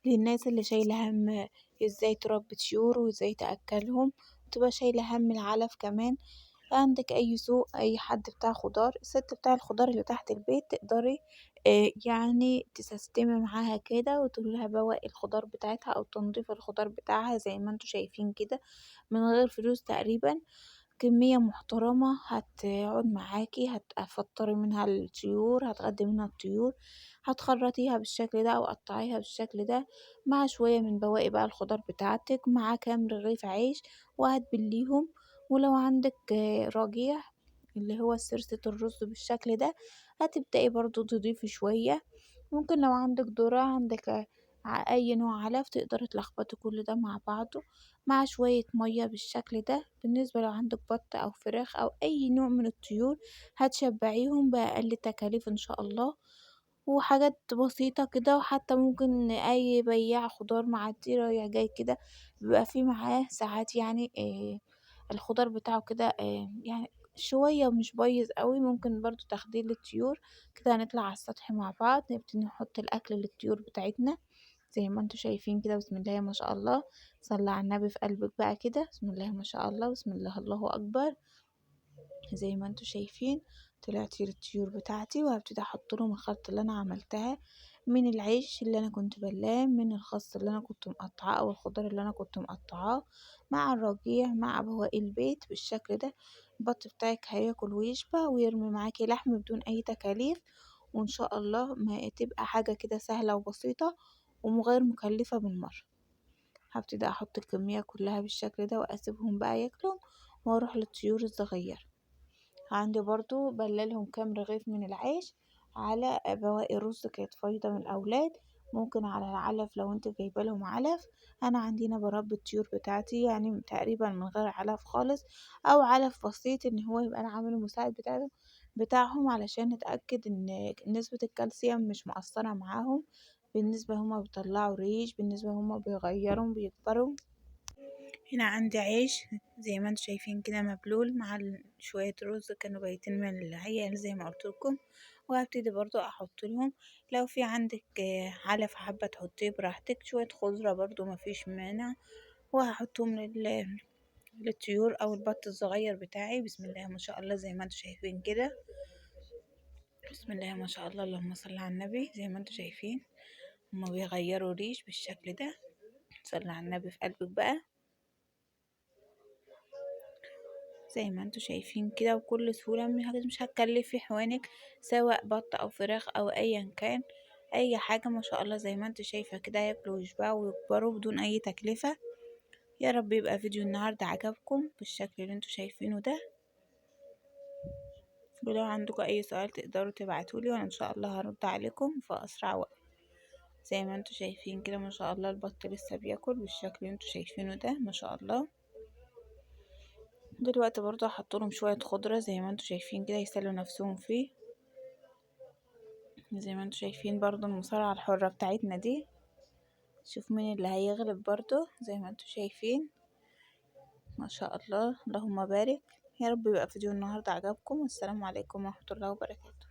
للناس اللي شايلة هَم ازاي تربي طيور وازاي تأكلهم، وتبقى شايلة هَم العلف كمان. عندك أي سوق، أي حد بتاع خضار، الست بتاع الخضار اللي تحت البيت تقدري يعني تسستمي معاها كده وتقولي لها بواقي الخضار بتاعتها أو تنظيف الخضار بتاعها زي ما انتم شايفين كده من غير فلوس تقريبًا. كمية محترمة هتقعد معاكِ، هتفطّري منها الطيور، هتغدّي منها الطيور، هتخرّطيها بالشكل ده أو قطّعيها بالشكل ده مع شوية من بواقي بقى الخضار بتاعتِك، مع كام رغيف عيش وهتبلّيهم. ولو عندِك رجيع اللي هو سِرسة الرز بالشكل ده، هتبدئي برضه تضيفي شوية. ممكن لو عندِك ذرة، عندِك أي نوع علف تقدري تلخبطي كل ده مع بعضه مع شوية مَيّة بالشكل ده. بالنسبة لو عندِك بط أو فراخ أو أي نوع من الطيور هتشبعيهم بأقل تكاليف إن شاء الله، وحاجات بسيطة كده. وحتى ممكن أي بياع خضار معدّي رايح جاي كده بيبقى في معاه ساعات يعني الخضار بتاعه كده يعني شوية مش بايظ أوي، ممكن برضه تاخديه للطيور. كده هنطلع على السطح مع بعض نبتدي نحط الأكل للطيور بتاعتنا زي ما انتم شايفين كده. بسم الله ما شاء الله، صلي على النبي في قلبك بقى كده. بسم الله ما شاء الله، بسم الله الله أكبر. زي ما انتم شايفين طلعت الطيور بتاعتي، وهبتدي احط لهم الخلطة اللي انا عملتها من العيش اللي انا كنت بلاه، من الخس اللي انا كنت مقطعاه او الخضار اللي انا كنت مقطعاه، مع الرجيع، مع بواقي البيت بالشكل ده. البط بتاعك هياكل ويشبع ويرمي معاكي لحم بدون اي تكاليف، وان شاء الله ما تبقى حاجة كده سهلة وبسيطة وغير مكلفة بالمرة. هبتدي احط الكمية كلها بالشكل ده واسيبهم بقى ياكلوا، واروح للطيور الصغيرة. عندي برضو بلالهم كام رغيف من العيش على بواقي رز كانت فايضة من الأولاد، ممكن على العلف لو انت جايبه لهم علف. انا عندنا بربي الطيور بتاعتي يعني تقريبا من غير علف خالص، او علف بسيط ان هو يبقى انا عامل المساعد بتاعهم علشان نتأكد ان نسبة الكالسيوم مش مقصرة معاهم. بالنسبة هما بيطلعوا ريش، بالنسبة هما بيغيروا بيكبروا. هنا عندي عيش زي ما انتم شايفين كده مبلول مع شوية رز كانوا بايتين من العيال زي ما قلت لكم. وهبتدي برضو احط لهم لو في عندك علف حابة تحطيه براحتك، شوية خضرة برضو مفيش مانع. وهحطهم للطيور او البط الصغير بتاعي. بسم الله ما شاء الله زي ما انتم شايفين كده. بسم الله ما شاء الله اللهم صل على النبي. زي ما انتم شايفين هما بيغيروا ريش بالشكل ده. صلي على النبي في قلبك بقى. زي ما انتوا شايفين كده وكل سهولة، مش هتكلفي حوانك سواء بط او فراخ او ايا كان اي حاجة. ما شاء الله زي ما انت شايفة كده ياكلوا ويشبعوا ويكبروا بدون اي تكلفة. يا رب يبقى فيديو النهاردة عجبكم بالشكل اللي انتوا شايفينه ده. ولو عندكم اي سؤال تقدروا تبعتولي وانا ان شاء الله هرد عليكم في اسرع وقت. زي ما انتوا شايفين كده ما شاء الله البط لسه بياكل بالشكل اللي انتوا شايفينه ده ما شاء الله. دلوقتي برضه هحطلهم شوية خضرة زي ما انتوا شايفين كده يسلوا نفسهم فيه. زي ما انتوا شايفين برضو المصارعة الحرة بتاعتنا دي، شوف مين اللي هيغلب برضو زي ما انتوا شايفين. ما شاء الله اللهم بارك. يا رب يبقى فيديو النهاردة عجبكم، والسلام عليكم ورحمة الله وبركاته.